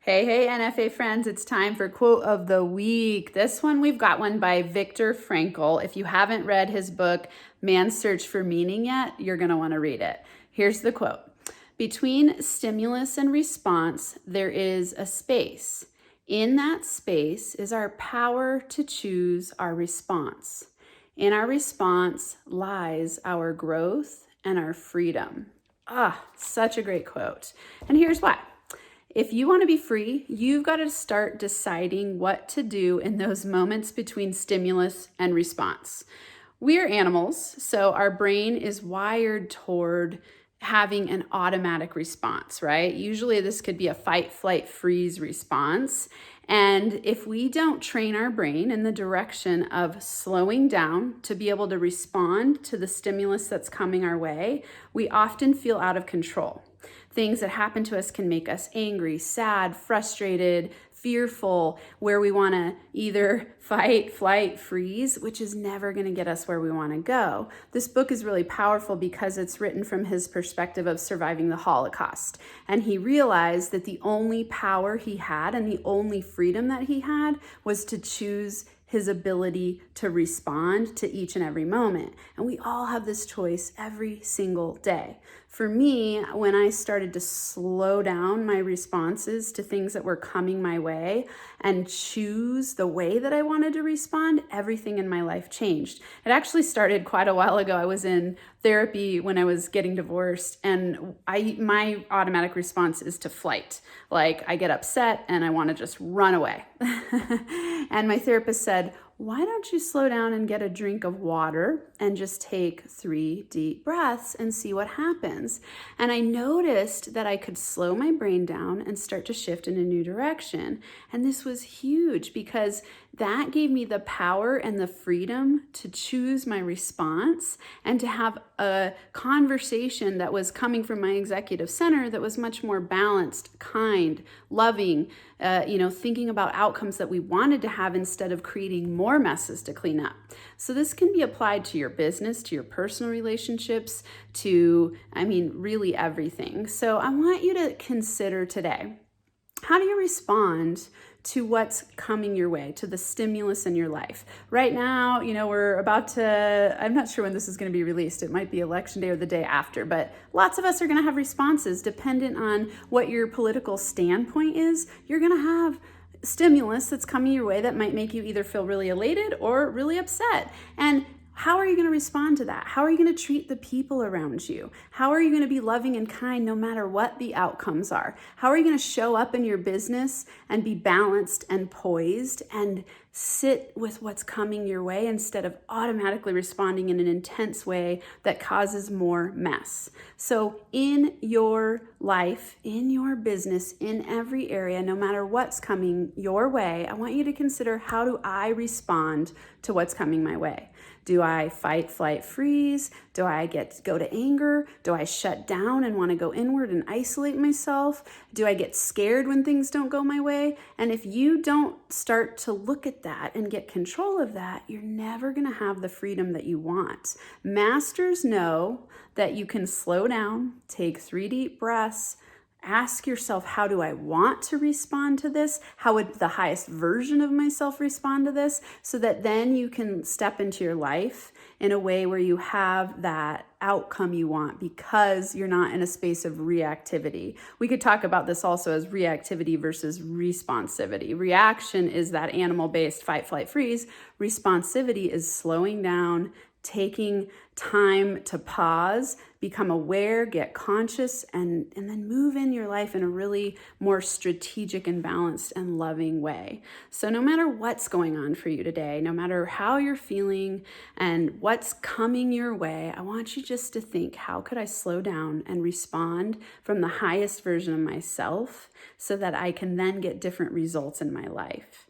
Hey, NFA friends, it's time for Quote of the Week. This one, we've got one by Viktor Frankl. If you haven't read his book, Man's Search for Meaning yet, you're going to want to read it. Here's the quote. Between stimulus and response, there is a space. In that space is our power to choose our response. In our response lies our growth and our freedom. Such a great quote. And here's why. If you want to be free, you've got to start deciding what to do in those moments between stimulus and response. We are animals, so our brain is wired toward having an automatic response, right? Usually this could be a fight, flight, freeze response. And if we don't train our brain in the direction of slowing down to be able to respond to the stimulus that's coming our way, we often feel out of control. Things that happen to us can make us angry, sad, frustrated, fearful, where we want to either fight, flight, freeze, which is never going to get us where we want to go. This book is really powerful because it's written from his perspective of surviving the Holocaust. And he realized that the only power he had and the only freedom that he had was to choose his ability to respond to each and every moment. And we all have this choice every single day. For me, when I started to slow down my responses to things that were coming my way and choose the way that I wanted to respond, everything in my life changed. It actually started quite a while ago. I was in therapy when I was getting divorced, and my automatic response is to flight. Like, I get upset and I want to just run away. And my therapist said, why don't you slow down and get a drink of water and just take 3 deep breaths and see what happens? And I noticed that I could slow my brain down and start to shift in a new direction. And this was huge because that gave me the power and the freedom to choose my response and to have a conversation that was coming from my executive center that was much more balanced, kind, loving, thinking about outcomes that we wanted to have instead of creating more messes to clean up. So this can be applied to your business, to your personal relationships, to, really everything. So I want you to consider today, how do you respond to what's coming your way, to the stimulus in your life? Right now, we're about to, I'm not sure when this is going to be released. It might be election day or the day after, but lots of us are going to have responses dependent on what your political standpoint is. You're going to have stimulus that's coming your way that might make you either feel really elated or really upset. And how are you going to respond to that? How are you going to treat the people around you? How are you going to be loving and kind no matter what the outcomes are? How are you going to show up in your business and be balanced and poised and sit with what's coming your way instead of automatically responding in an intense way that causes more mess? So in your life, in your business, in every area, no matter what's coming your way, I want you to consider, how do I respond to what's coming my way? Do I fight, flight, freeze? Do I go to anger? Do I shut down and want to go inward and isolate myself? Do I get scared when things don't go my way? And if you don't start to look at that and get control of that, you're never going to have the freedom that you want. Masters know that you can slow down, take 3 deep breaths, ask yourself, how do I want to respond to this? How would the highest version of myself respond to this? So that then you can step into your life in a way where you have that outcome you want because you're not in a space of reactivity. We could talk about this also as reactivity versus responsivity. Reaction is that animal-based fight, flight, freeze. Responsivity is slowing down, taking time to pause, become aware, get conscious, and then move in your life in a really more strategic and balanced and loving way. So no matter what's going on for you today, no matter how you're feeling and what's coming your way, I want you just to think, how could I slow down and respond from the highest version of myself so that I can then get different results in my life?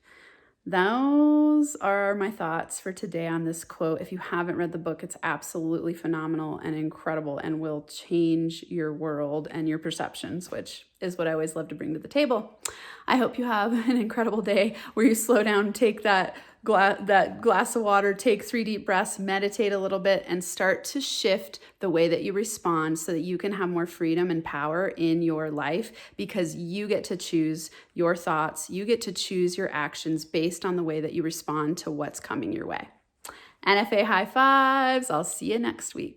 Those are my thoughts for today on this quote. If you haven't read the book, it's absolutely phenomenal and incredible and will change your world and your perceptions, which is what I always love to bring to the table. I hope you have an incredible day where you slow down, take that glass of water, take 3 deep breaths, meditate a little bit, and start to shift the way that you respond so that you can have more freedom and power in your life, because you get to choose your thoughts. You get to choose your actions based on the way that you respond to what's coming your way. NFA high fives. I'll see you next week.